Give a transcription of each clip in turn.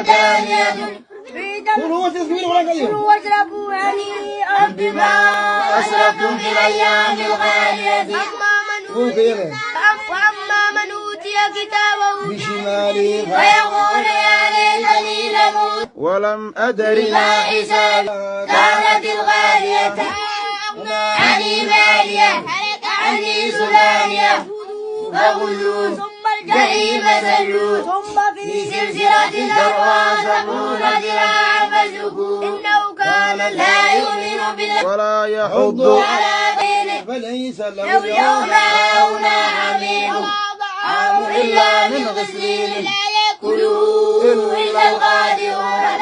دانية كلوا واشربوا هنيئا بما أسرفتم في الأيام الخالية. وأما من أوتي كتابه بشماله فيقول يا ليتني لم أوت ولم أدري ما حسابي كانت الغالية عني مالية عني سلالية فغلوه جحيم سلوه في سلسلة ذرعها 70 ذراعا فاسلكوه إنه كان لا يؤمن بالله ولا يحض على دينه فليس له لو يوم هاهنا حميم طعام إلا من غسلين لا يأكله إلا القادرون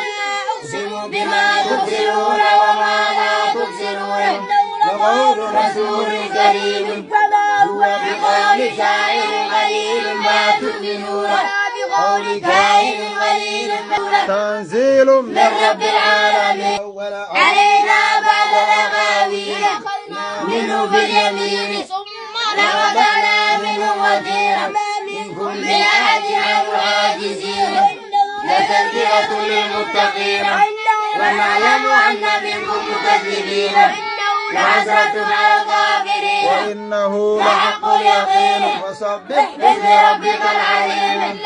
أقسم بما تبصرون وما لا تبصرون لقول رسول كريم هو بقول شاعر قليل ما تؤمنون ولا بقول كاهن قليل ما تنزيل من رب العالمين علينا بعد الأقاويل منه باليمين ثم لغدنا منه وزيرا من كل أحد عنه عاجزين لتذكرة للمتقين ونعلم أن منكم مكذبين لحسرة على الكافرين وإنه لحق اليقين فسبح باسم ربك العظيم.